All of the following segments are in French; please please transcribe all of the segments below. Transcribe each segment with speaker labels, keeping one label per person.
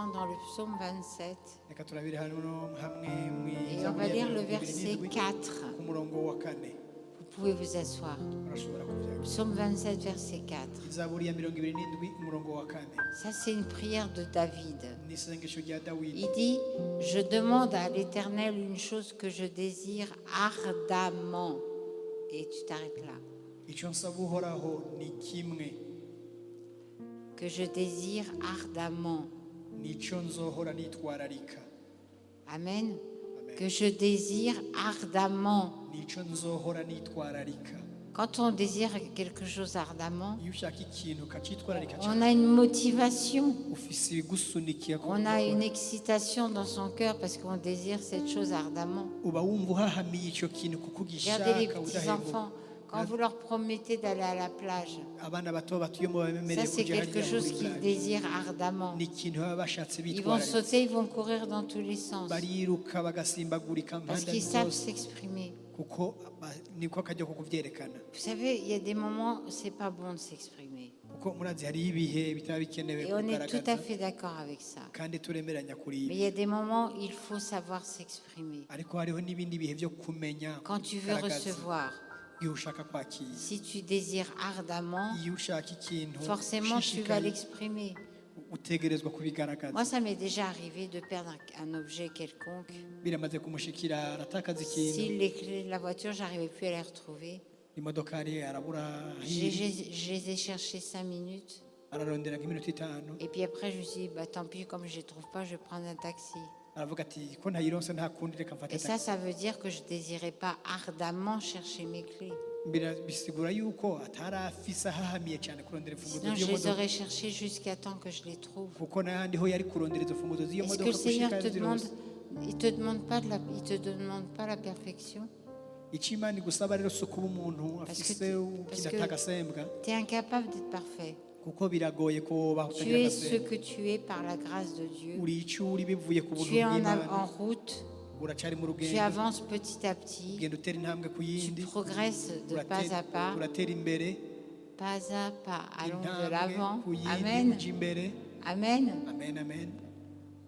Speaker 1: descendre dans le psaume 27
Speaker 2: reka turabire hano hamwe
Speaker 1: et on va lire le verset 4.
Speaker 2: ku murongo wa 4.
Speaker 1: Vous pouvez vous asseoir.
Speaker 2: Urashobora kuvyanga.
Speaker 1: Psaume 27, verset 4.
Speaker 2: Zaburi ya 27 umurongo wa 4.
Speaker 1: Ça, c'est une prière de David.
Speaker 2: Ni isengesho rya Dawidi.
Speaker 1: Il dit, je demande à l'Éternel une chose que je désire ardemment. Et tu t'arrêtes là.
Speaker 2: Icyo nsaba uhoraho ni kimwe.
Speaker 1: Que je désire ardemment.
Speaker 2: Nicyo nzohora nitwararika.
Speaker 1: Amen. Que je désire ardemment.
Speaker 2: Nicyo nzohora nitwararika.
Speaker 1: Quand on désire quelque chose ardemment,
Speaker 2: Iyo ushaka ikintu ukacitwararika
Speaker 1: on a une motivation,
Speaker 2: ufise ibigusunikiye
Speaker 1: on a une excitation dans son cœur parce qu'on désire cette chose ardemment.
Speaker 2: uba wumva uhahamiye icyo kintu kuko
Speaker 1: Regardez les
Speaker 2: ugishaka
Speaker 1: petits enfants, quand vous leur promettez d'aller à la plage,
Speaker 2: abana bato batuye mu
Speaker 1: ça
Speaker 2: babemereye
Speaker 1: c'est
Speaker 2: kujya
Speaker 1: quelque
Speaker 2: hariya
Speaker 1: chose
Speaker 2: muri
Speaker 1: qu'ils
Speaker 2: plage.
Speaker 1: désirent ardemment.
Speaker 2: Ni ikintu baba bashatse
Speaker 1: Ils vont
Speaker 2: bitwararika
Speaker 1: sauter, ils vont courir dans tous les sens
Speaker 2: bariruka bagasimbagurika
Speaker 1: parce
Speaker 2: mpande
Speaker 1: qu'ils savent
Speaker 2: zose
Speaker 1: s'exprimer.
Speaker 2: kuko niko kajya ko kuvyerekana
Speaker 1: Vous savez, il y a des moments où c'est pas bon de s'exprimer.
Speaker 2: kuko murazi hari ibihe bitaba bikenewe
Speaker 1: Et on est tout à
Speaker 2: kugaragaza
Speaker 1: fait d'accord avec ça.
Speaker 2: kandi turemeranya kuri
Speaker 1: Mais
Speaker 2: ibi
Speaker 1: il y a des moments où il faut savoir s'exprimer.
Speaker 2: ariko hariho n'ibindi bihe byo kumenya
Speaker 1: Quand tu veux
Speaker 2: kugaragaza
Speaker 1: recevoir,
Speaker 2: iyo ushaka kwakira
Speaker 1: si tu désires ardemment,
Speaker 2: iyo ushaka ikintu
Speaker 1: forcément tu vas
Speaker 2: ushishikaye,
Speaker 1: l'exprimer.
Speaker 2: utegerezwa kubigaragaza
Speaker 1: Moi, ça m'est déjà arrivé de perdre un objet quelconque.
Speaker 2: biramaze kumushikira aratakaza ikintu
Speaker 1: Si les clés de la voiture, j'arrivais plus à les retrouver,
Speaker 2: imodokari arabura
Speaker 1: je les ai cherchées 5 minutes.
Speaker 2: ararondera nk'iminota 5
Speaker 1: Et puis après, je me suis dit, bah, tant pis, comme je ne les trouve pas, je vais prendre un taxi.
Speaker 2: aravuga ati ko ntayironse nta kundi reka mfate
Speaker 1: Et ça veut dire que je ne désirais pas ardemment chercher mes clés.
Speaker 2: bisigura yuko atari afise ahahamiye cyane kurondera imfunguzo
Speaker 1: Sinon, je
Speaker 2: z'iyo
Speaker 1: les
Speaker 2: modoka
Speaker 1: aurais cherchées jusqu'à temps que je les trouve.
Speaker 2: kuko n'ahandi ho yari kurondera izo mfunguzo z'iyo
Speaker 1: Est-ce que
Speaker 2: modoka
Speaker 1: le Seigneur
Speaker 2: gushika
Speaker 1: te demande,
Speaker 2: zirose
Speaker 1: il te demande pas il te demande pas la perfection?
Speaker 2: icyo imana igusaba rero si ukuba umuntu afise
Speaker 1: parce que-
Speaker 2: kidatakasembwa
Speaker 1: Tu es incapable d'être parfait.
Speaker 2: kuko biragoye ko baho
Speaker 1: Tu
Speaker 2: utagira
Speaker 1: es ce
Speaker 2: agasemba
Speaker 1: que tu es par la grâce de Dieu.
Speaker 2: uri icyo uri bivuye ku buntu
Speaker 1: Tu es en
Speaker 2: bw'imana
Speaker 1: route,
Speaker 2: uracari mu
Speaker 1: tu
Speaker 2: rugendo
Speaker 1: avances petit à petit,
Speaker 2: ugenda utera intambwe ku
Speaker 1: tu
Speaker 2: yindi
Speaker 1: progresses de pas à pas,
Speaker 2: uratera imbere
Speaker 1: pas à pas, allons de
Speaker 2: intambwe
Speaker 1: l'avant.
Speaker 2: ku yindi
Speaker 1: Amen.
Speaker 2: uja imbere
Speaker 1: Amen.
Speaker 2: amen amen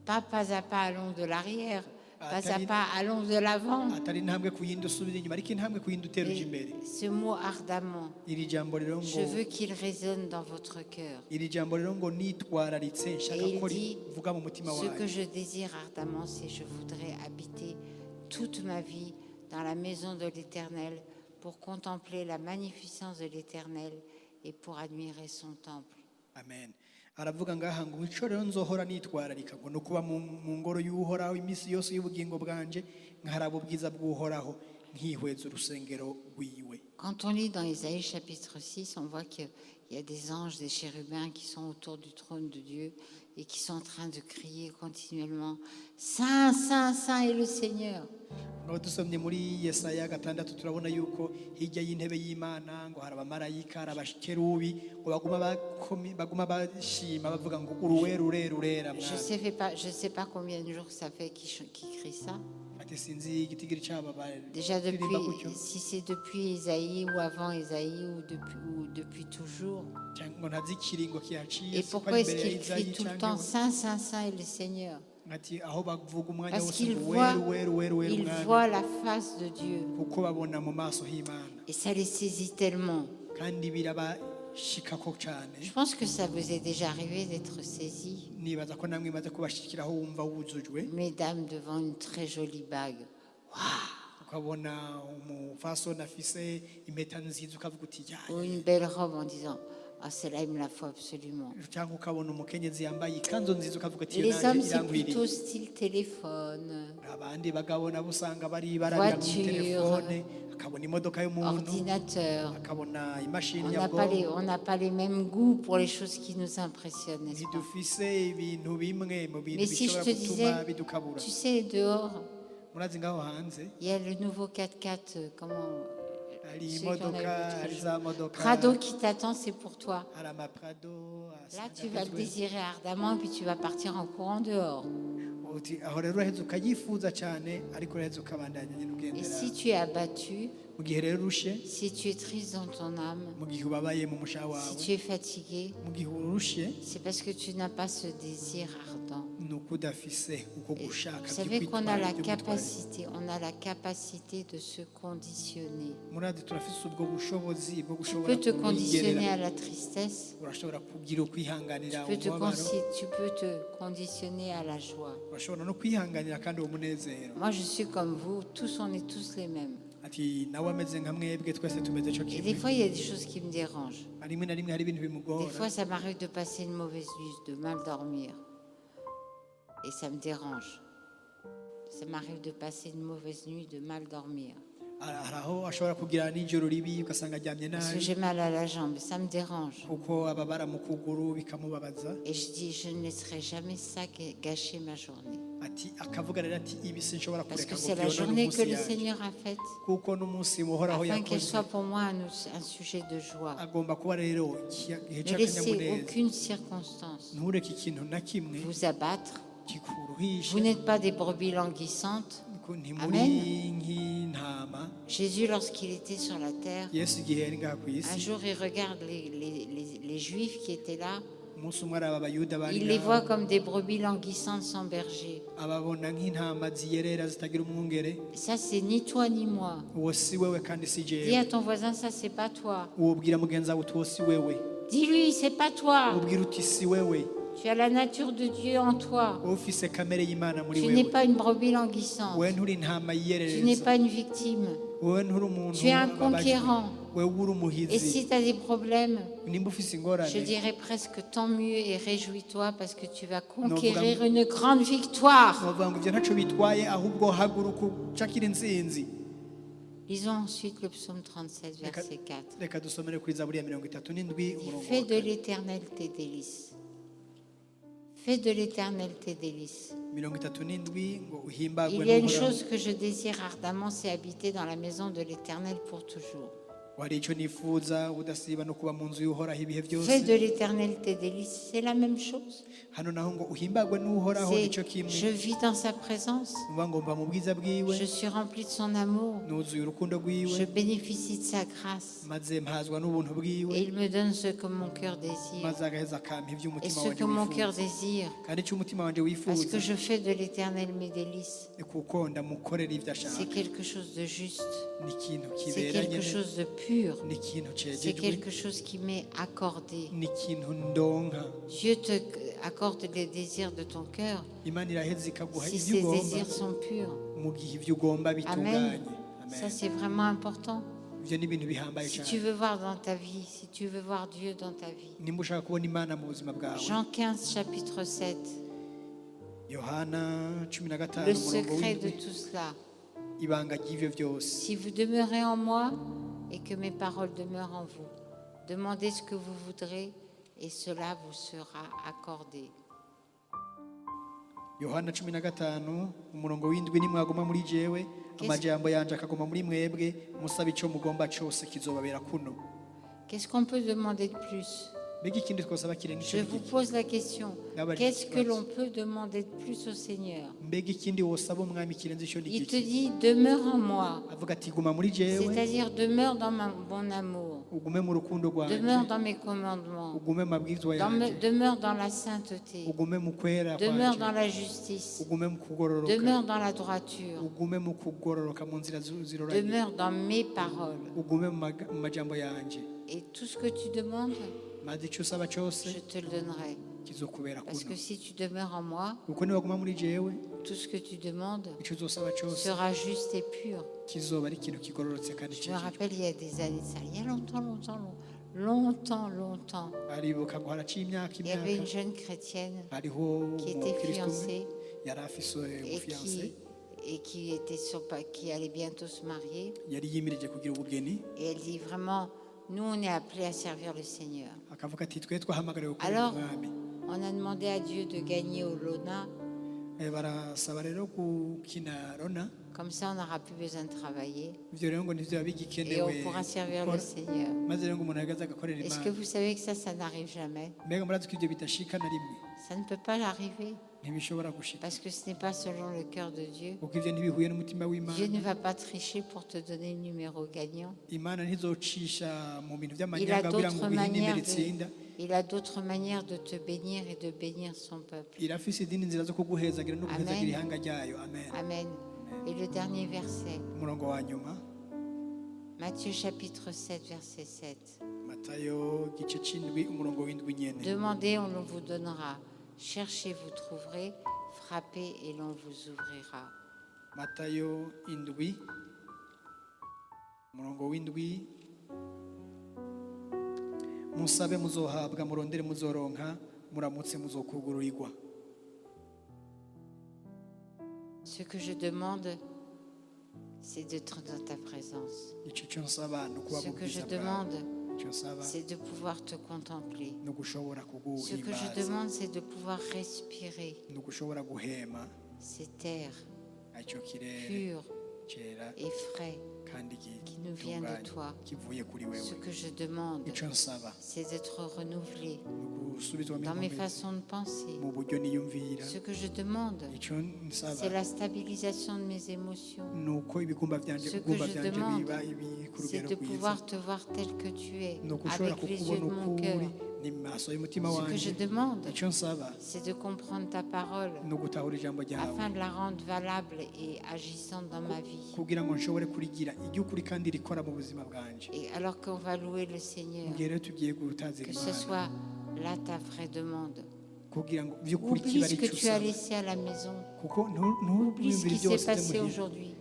Speaker 1: Pas à pas, allons de l'arrière. Pas à
Speaker 2: Atari-
Speaker 1: pas, allons de l'avant.
Speaker 2: atari intambwe ku yindi usubira inyuma ariko intambwe ku yindi utera uja imbere
Speaker 1: Et ce mot ardemment,
Speaker 2: iri jambo rero
Speaker 1: je
Speaker 2: ngo
Speaker 1: veux qu'il résonne dans votre cœur.
Speaker 2: iri jambo rero ngo nitwararitse nshaka
Speaker 1: Et il
Speaker 2: ko
Speaker 1: dit,
Speaker 2: rivuga mu mutima
Speaker 1: ce que
Speaker 2: wawe
Speaker 1: je désire ardemment, c'est je voudrais habiter toute ma vie dans la maison de l'Éternel pour contempler la magnificence de l'Éternel et pour admirer son temple.
Speaker 2: amen aravuga ngaha ngo ico rero nzohora nitwararika ngo nukuba mu ngoro y'uhoraho iminsi yose y'ubugingo bwanje nkaraba ubwiza bw'uhoraho nkihweza urusengero rwiwe.
Speaker 1: Quand on lit dans Isaïe chapitre 6, on voit qu'il y a des anges, des chérubins qui sont autour du trône de Dieu et qui sont en train de crier continuellement « Saint, Saint, Saint est le Seigneur ».
Speaker 2: Ngo dusomye muri Yesaya 6 turabona yuko hirya y'intebe y'Imana ngo hari abamarayika hari abakerubi ngo baguma bashima bavuga ngo uruwe rurera
Speaker 1: Je sais pas combien de jours ça fait qu'ils crient ça.
Speaker 2: ati sinzi igitigiri cyabo
Speaker 1: Déjà
Speaker 2: baririmba gutyo
Speaker 1: si c'est depuis Isaïe ou avant Isaïe ou depuis toujours.
Speaker 2: cyangwa ngo ntazi ikiringo kihaciye
Speaker 1: Et pourquoi est-ce qu'ils crient tout le temps Saint, Saint, Saint est le Seigneur?
Speaker 2: ati aho bavuga umwanya
Speaker 1: Parce
Speaker 2: wose
Speaker 1: qu'ils
Speaker 2: ngo
Speaker 1: voient,
Speaker 2: weru
Speaker 1: ils
Speaker 2: umwami
Speaker 1: voient la face de Dieu.
Speaker 2: kuko babona mu maso h'Imana
Speaker 1: Et ça les saisit tellement.
Speaker 2: kandi birabashikako cyane.
Speaker 1: Je pense que ça vous est déjà arrivé d'être saisi,
Speaker 2: Nibaza ko namwe maze kubashikiraho wumva wuzujwe
Speaker 1: mesdames, devant une très jolie bague.
Speaker 2: ukabona umufasoni afise impeta nziza ukavuga uti
Speaker 1: Ou une belle robe en disant « Ah, celle-là, il me la faut absolument ».
Speaker 2: cyangwa ukabona umukenyezi yambaye ikanzu nziza ukavuga ati
Speaker 1: Les hommes, c'est
Speaker 2: irangwiriye.
Speaker 1: plutôt style téléphone,
Speaker 2: Abandi bagabo nabo usanga bari bararira mu
Speaker 1: Voiture.
Speaker 2: telefone akabona imodoka y'umuntu
Speaker 1: ordinateur.
Speaker 2: akabona imashini
Speaker 1: On
Speaker 2: nyabwonko
Speaker 1: n'a pas les mêmes goûts pour les choses qui nous impressionnent, n'est-ce pas?
Speaker 2: ntidufise ibintu bimwe mu bintu
Speaker 1: Mais si je
Speaker 2: bishobora
Speaker 1: te
Speaker 2: gutuma
Speaker 1: disais,
Speaker 2: bidukabura.
Speaker 1: tu sais, dehors,
Speaker 2: Murazi ngaho hanze
Speaker 1: il y a le nouveau 4x4, comment
Speaker 2: hari
Speaker 1: ceux qui en
Speaker 2: imodoka
Speaker 1: avaient l'autre
Speaker 2: hari
Speaker 1: jour.
Speaker 2: za modoka
Speaker 1: Prado qui t'attend, c'est pour toi.
Speaker 2: hari amaprado
Speaker 1: Là, tu vas le désirer ardemment, puis tu vas partir en courant dehors.
Speaker 2: uti aho rero uraheza ukayifuza cyane ariko uraheza ukabandanya nyine
Speaker 1: Et
Speaker 2: ugendera
Speaker 1: si tu es abattu,
Speaker 2: mu gihe rero urushe
Speaker 1: si tu es triste dans ton âme,
Speaker 2: mu gihe ubabaye mu mushaha
Speaker 1: si
Speaker 2: wawe
Speaker 1: tu es fatigué,
Speaker 2: mu gihe urushe
Speaker 1: c'est parce que tu n'as pas ce désir ardent.
Speaker 2: ni uko udafise uko
Speaker 1: Et
Speaker 2: gushaka
Speaker 1: vous savez qu'on a la
Speaker 2: by'ubutware.
Speaker 1: capacité de se conditionner.
Speaker 2: muradi turafise ubwo bushobozi bwo
Speaker 1: Tu
Speaker 2: gushobora
Speaker 1: peux te conditionner
Speaker 2: kubigerera
Speaker 1: à la tristesse,
Speaker 2: urashobora kugira ukwihanganira
Speaker 1: tu
Speaker 2: umubabaro
Speaker 1: peux te conditionner à la joie.
Speaker 2: urashobora no kwihanganira kandi uwo munezero
Speaker 1: Moi, je suis comme vous, on est tous les mêmes.
Speaker 2: ati nawe ameze nka mwebwe twese tumeze cyo
Speaker 1: Et
Speaker 2: kimwe
Speaker 1: des fois, il y a des choses qui me dérangent.
Speaker 2: rimwe na rimwe hari ibintu
Speaker 1: Des
Speaker 2: bimugora
Speaker 1: fois, ça m'arrive de passer une mauvaise nuit, de mal dormir. Et ça me dérange. Ça m'arrive de passer une mauvaise nuit, de mal dormir.
Speaker 2: hari aho ashobora kugira n'ijoro ribi ugasanga aryamye
Speaker 1: Parce que
Speaker 2: nabi
Speaker 1: j'ai mal à la jambe, ça me dérange.
Speaker 2: kuko ababara mu kuguru bikamubabaza
Speaker 1: Et je dis, je ne laisserai jamais ça gâcher ma journée.
Speaker 2: ati akavuga rero ati ibi sinshobora
Speaker 1: Parce
Speaker 2: kureka
Speaker 1: que
Speaker 2: ngo
Speaker 1: c'est la
Speaker 2: byonone
Speaker 1: journée que
Speaker 2: umunsi
Speaker 1: le
Speaker 2: yanjye
Speaker 1: Seigneur a faite,
Speaker 2: kuko n'umunsi muhoraho
Speaker 1: afin qu'elle
Speaker 2: yakoze
Speaker 1: soit pour moi un sujet de joie.
Speaker 2: agomba kuba rero igihe
Speaker 1: Ne laissez
Speaker 2: cy'akanyamuneza
Speaker 1: aucune circonstance
Speaker 2: ntureke ikintu na kimwe
Speaker 1: vous abattre.
Speaker 2: kikuruhisha
Speaker 1: Vous n'êtes pas des brebis languissantes.
Speaker 2: ko ntimuri
Speaker 1: Amen.
Speaker 2: nk'intama
Speaker 1: Jésus, lorsqu'il était sur la terre,
Speaker 2: yesu igihe yari ngaha ku
Speaker 1: un
Speaker 2: isi
Speaker 1: jour, il regarde les Juifs qui étaient là.
Speaker 2: umunsi umwe araba abayuda bari
Speaker 1: Il les
Speaker 2: ngaho,
Speaker 1: voit comme des brebis languissantes sans berger.
Speaker 2: ababona nk'intama ziyerera zitagira umwungere
Speaker 1: Ça, c'est ni toi ni moi.
Speaker 2: uwo si wewe kandi si
Speaker 1: Dis
Speaker 2: jewe
Speaker 1: à ton voisin, ça, c'est pas toi.
Speaker 2: uwubwira mugenzi wawe uti uwo si wewe
Speaker 1: Dis-lui, c'est pas toi.
Speaker 2: ubwira uti si wewe
Speaker 1: Tu as la nature de Dieu en toi.
Speaker 2: wowe ufise kamere y'imana muri
Speaker 1: Tu n'es
Speaker 2: wewe
Speaker 1: pas une brebis languissante.
Speaker 2: wewe nturi intama
Speaker 1: Tu n'es
Speaker 2: yiyerereza
Speaker 1: pas une victime.
Speaker 2: wowe nturi umuntu
Speaker 1: Tu es un
Speaker 2: ababajwe.
Speaker 1: conquérant.
Speaker 2: wewe uri
Speaker 1: Et
Speaker 2: umuhizi
Speaker 1: si tu as des problèmes,
Speaker 2: nimba ufise
Speaker 1: je
Speaker 2: ingorane
Speaker 1: dirais presque tant mieux et réjouis-toi parce que tu vas conquérir une grande victoire.
Speaker 2: novuga ngo ibyo ntacyo bitwaye ahubwo haguruka ucakira intsinzi
Speaker 1: Lisons ensuite le psaume 37, verset 4.
Speaker 2: reka dusomere kuri zaburi ya 37 umurongo
Speaker 1: Fais
Speaker 2: wa
Speaker 1: de
Speaker 2: kane.
Speaker 1: l'éternel tes délices. Fais de l'éternel tes délices.
Speaker 2: 37 ngo uhimbagwe
Speaker 1: Il y a une
Speaker 2: n'uhoraho
Speaker 1: chose que je désire ardemment, c'est habiter dans la maison de l'éternel pour toujours.
Speaker 2: hari icyo nifuza udasiba no kuba mu nzu y'uhoraho ibihe byose
Speaker 1: Fais de l'éternel tes délices, c'est la même chose.
Speaker 2: hano naho ngo uhimbagwe n'uhoraho
Speaker 1: C'est,
Speaker 2: nicyo kimwe
Speaker 1: je vis dans sa présence,
Speaker 2: uvuga ngo mba mu bwiza bwiwe
Speaker 1: je suis rempli de son amour,
Speaker 2: nuzuye urukundo rwiwe
Speaker 1: je bénéficie de sa grâce
Speaker 2: maze mpazwa n'ubuntu bwiwe
Speaker 1: et il me donne ce que mon cœur désire.
Speaker 2: maze agaheza akampa
Speaker 1: Et
Speaker 2: iby'umutima
Speaker 1: ce
Speaker 2: wanjye
Speaker 1: que mon cœur
Speaker 2: wifuza
Speaker 1: désire,
Speaker 2: kandi icyo umutima wanjye
Speaker 1: parce
Speaker 2: wifuza
Speaker 1: que je fais de l'éternel mes délices,
Speaker 2: ni kuko ndamukorera ibyo ashaka
Speaker 1: c'est quelque chose de juste,
Speaker 2: ni ikintu
Speaker 1: c'est
Speaker 2: kiberanye
Speaker 1: quelque chose de pur,
Speaker 2: ni ikintu
Speaker 1: c'est
Speaker 2: cyegejwe
Speaker 1: quelque chose qui m'est accordé.
Speaker 2: ni ikintu ndonka
Speaker 1: Dieu te accorde les désirs de ton cœur
Speaker 2: imana iraheza ikaguha
Speaker 1: si
Speaker 2: ibyo
Speaker 1: ces
Speaker 2: ugomba
Speaker 1: désirs sont purs.
Speaker 2: mu gihe ibyo ugomba bitunganye
Speaker 1: Amen.
Speaker 2: Amen.
Speaker 1: Ça, c'est vraiment important.
Speaker 2: ibyo ni ibintu bihambaye
Speaker 1: Si tu
Speaker 2: cyane
Speaker 1: veux voir dans ta vie, si tu veux voir Dieu dans ta vie.
Speaker 2: nimba ushaka kubona imana mu buzima bwawe
Speaker 1: Jean 15, chapitre 7.
Speaker 2: yohana 15
Speaker 1: Le
Speaker 2: umurongo
Speaker 1: secret de
Speaker 2: w'indwi
Speaker 1: tout cela.
Speaker 2: ibanga ry'ibyo byose
Speaker 1: Si vous demeurez en moi et que mes paroles demeurent en vous, demandez ce que vous voudrez et cela vous sera accordé.
Speaker 2: yohana 15 umurongo w'indwi nimwaguma muri jewe amajambo yanje akaguma muri mwebwe musaba icyo mugomba cyose kizobabera kuno
Speaker 1: Qu'est-ce qu'on peut demander de plus?
Speaker 2: mbega ikindi twosaba kirenga
Speaker 1: Je
Speaker 2: icyo
Speaker 1: vous
Speaker 2: giti
Speaker 1: pose la question. Qu'est-ce que l'on peut demander de plus au Seigneur?
Speaker 2: mbega ikindi wosaba umwami kirenze icyo
Speaker 1: Il te
Speaker 2: n'igiki
Speaker 1: dit, demeure en moi.
Speaker 2: avuga ati guma muri jewe
Speaker 1: C'est-à-dire, demeure dans mon amour.
Speaker 2: ugume mu rukundo rwanjye
Speaker 1: Demeure dans mes commandements.
Speaker 2: ugume mu mabwizwa yanjye
Speaker 1: Demeure dans la sainteté.
Speaker 2: ugume mu kwera
Speaker 1: Demeure dans
Speaker 2: kwanjye
Speaker 1: la justice.
Speaker 2: ugume mu kugororoka
Speaker 1: Demeure dans la droiture.
Speaker 2: ugume mu kugororoka mu nzira ziroranye
Speaker 1: Demeure dans mes paroles.
Speaker 2: ugume mu majambo yanjye
Speaker 1: Et tout ce que tu demandes,
Speaker 2: maze icyo usaba cyose
Speaker 1: je te le donnerai.
Speaker 2: kizokubera
Speaker 1: Parce
Speaker 2: kuno
Speaker 1: que si tu demeures en moi,
Speaker 2: kuko niwaguma muri jewe
Speaker 1: tout ce que tu demandes
Speaker 2: icyo uzosaba cyose
Speaker 1: sera juste et pur.
Speaker 2: kizoba ari ikintu kigororotse kandi
Speaker 1: Je me
Speaker 2: cyejejwe
Speaker 1: rappelle, il y a des années de ça, il y a longtemps,
Speaker 2: aribuka ngo haraciye imyaka
Speaker 1: il y avait une
Speaker 2: imyaka
Speaker 1: jeune chrétienne
Speaker 2: hariho
Speaker 1: qui était
Speaker 2: umukristo umwe
Speaker 1: fiancée
Speaker 2: yari afise
Speaker 1: et
Speaker 2: umufiyanse
Speaker 1: qui allait bientôt se marier.
Speaker 2: yari yimirije kugira ubugeni
Speaker 1: Et elle dit vraiment, nous on est appelés à servir le Seigneur.
Speaker 2: akavuga ati twe twahamagariwe gukora
Speaker 1: Alors,
Speaker 2: umwami
Speaker 1: on a demandé à Dieu de gagner au Lona.
Speaker 2: barasaba rero gukina rona
Speaker 1: Comme ça, on n'aura plus besoin de travailler
Speaker 2: ibyo rero ngo nivyo biba
Speaker 1: et
Speaker 2: bigikenewe
Speaker 1: on pourra servir le
Speaker 2: gukora.
Speaker 1: Seigneur.
Speaker 2: Maze rero ngo umuntu ahagaze agakorera
Speaker 1: Est-ce que
Speaker 2: imana
Speaker 1: vous savez que ça n'arrive jamais?
Speaker 2: mbega murazi ko ibyo bidashika na rimwe
Speaker 1: Ça ne peut pas arriver
Speaker 2: ntibishobora gushika
Speaker 1: parce que ce n'est pas selon le cœur de Dieu.
Speaker 2: kuko ivyo ntibihuye n'umutima
Speaker 1: Dieu
Speaker 2: w'imana
Speaker 1: ne va pas tricher pour te donner le numéro gagnant.
Speaker 2: imana ntizocisha mu bintu
Speaker 1: Il a
Speaker 2: by'amanyanga kugira ngo
Speaker 1: d'autres
Speaker 2: ubihe
Speaker 1: manières
Speaker 2: nimero itsinda
Speaker 1: il a d'autres manières de te bénir et de bénir son peuple.
Speaker 2: irafise izindi nzira zo kuguhezagira no guhezagira
Speaker 1: Amen.
Speaker 2: ihanga ryayo amen
Speaker 1: Amen. Et le dernier verset,
Speaker 2: umurongo wa nyuma
Speaker 1: Matthieu chapitre 7, verset 7.
Speaker 2: matayo igice c'indwi umurongo w'indwi nyene
Speaker 1: Demandez, on vous donnera. Cherchez, vous trouverez. Frappez et l'on vous ouvrira.
Speaker 2: matayo indwi umurongo w'indwi musabe muzohabwa murondere muzoronka muramutse muzokugururirwa
Speaker 1: Ce que je demande, c'est d'être dans ta présence.
Speaker 2: ico cyo nsaba ni ukuba
Speaker 1: Ce
Speaker 2: mu
Speaker 1: que je
Speaker 2: bwiza bwawe
Speaker 1: demande,
Speaker 2: icyo nsaba
Speaker 1: c'est de pouvoir te contempler.
Speaker 2: ni ugushobora
Speaker 1: Ce que je
Speaker 2: kuguhimbaza
Speaker 1: demande, c'est de pouvoir respirer
Speaker 2: ni ugushobora guhema
Speaker 1: ces terres
Speaker 2: icyo kirere
Speaker 1: pures
Speaker 2: cyera
Speaker 1: et frais
Speaker 2: kandi
Speaker 1: qui nous viennent de
Speaker 2: gitunganye
Speaker 1: toi.
Speaker 2: kivuye kuri
Speaker 1: Ce
Speaker 2: wewe
Speaker 1: que je demande,
Speaker 2: icyo nsaba
Speaker 1: c'est d'être renouvelé
Speaker 2: ni ugusubizwamo
Speaker 1: dans mes
Speaker 2: inkomezi
Speaker 1: façons de penser.
Speaker 2: mu buryo niyumvira
Speaker 1: Ce que je demande,
Speaker 2: icyo nsaba
Speaker 1: c'est la stabilisation de mes émotions.
Speaker 2: ni uko ibigumba byanje
Speaker 1: Ce que
Speaker 2: ibigumba
Speaker 1: je
Speaker 2: byanje
Speaker 1: demande,
Speaker 2: biba ibi ku
Speaker 1: C'est
Speaker 2: rugero
Speaker 1: de
Speaker 2: rwiza
Speaker 1: pouvoir te voir tel que tu es,
Speaker 2: ni ugushobora
Speaker 1: avec les yeux
Speaker 2: kukubona
Speaker 1: de mon
Speaker 2: uko
Speaker 1: cœur.
Speaker 2: uri ni mu maso y'umutima
Speaker 1: Ce que
Speaker 2: wanjye
Speaker 1: je demande,
Speaker 2: icyo nsaba
Speaker 1: c'est de comprendre ta parole
Speaker 2: ni ugutahura ijambo ryawe
Speaker 1: afin de la rendre valable et agissante dans ma vie.
Speaker 2: kugira ngo nshobore kurigira iry'ukuri kandi rikora mu buzima bwanje
Speaker 1: Et alors qu'on va louer le Seigneur,
Speaker 2: igihe rero tugiye gutazira
Speaker 1: que ce
Speaker 2: imana
Speaker 1: soit là ta vraie demande.
Speaker 2: kugira ngo by'ukuri
Speaker 1: Oublie
Speaker 2: kiba
Speaker 1: ce
Speaker 2: ari
Speaker 1: que
Speaker 2: cyo
Speaker 1: tu as
Speaker 2: usaba
Speaker 1: laissé à la maison.
Speaker 2: kuko
Speaker 1: Oublie ce
Speaker 2: ntubwire
Speaker 1: qui s'est
Speaker 2: byose
Speaker 1: passé
Speaker 2: muhira
Speaker 1: aujourd'hui.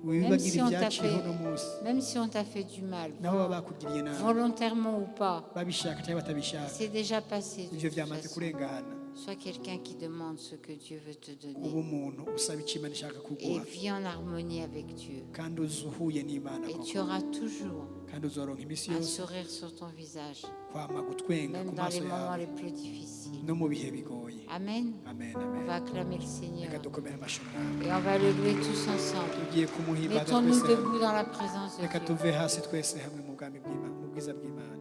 Speaker 2: wibagire
Speaker 1: si on t'a
Speaker 2: ibyaciyeho
Speaker 1: fait-
Speaker 2: uno munsi
Speaker 1: Même si on t'a fait du mal,
Speaker 2: nabo baba bakugiriye nabi
Speaker 1: volontairement ou pas,
Speaker 2: babishaka cyangwa batabishaka
Speaker 1: c'est déjà passé. de
Speaker 2: ibyo
Speaker 1: toute
Speaker 2: byamaze
Speaker 1: façon.
Speaker 2: kurengana
Speaker 1: Sois quelqu'un qui demande ce que Dieu veut te
Speaker 2: uba
Speaker 1: donner
Speaker 2: umuntu usaba icyo imana ishaka
Speaker 1: et
Speaker 2: kuguha
Speaker 1: vis en harmonie avec Dieu.
Speaker 2: kandi uzuhuye n'imana
Speaker 1: Et
Speaker 2: koko
Speaker 1: tu auras toujours
Speaker 2: kandi uzoronka iminsi
Speaker 1: un
Speaker 2: yose
Speaker 1: sourire sur ton visage,
Speaker 2: kwama gutwenga
Speaker 1: même
Speaker 2: ku
Speaker 1: dans
Speaker 2: maso
Speaker 1: les moments
Speaker 2: yawe
Speaker 1: les plus difficiles.
Speaker 2: no mu bihe bigoye
Speaker 1: Amen.
Speaker 2: amen
Speaker 1: On
Speaker 2: amen
Speaker 1: va acclamer le Seigneur
Speaker 2: reka dukomere amashyi umwami
Speaker 1: et on va le louer tous ensemble.
Speaker 2: tugiye kumuhimbaza
Speaker 1: Mettons-nous
Speaker 2: twese hamwe
Speaker 1: debout dans la présence de
Speaker 2: reka
Speaker 1: Dieu.
Speaker 2: tuve hasi twese hamwe mu bwami bw'imana mu bwiza bw'imana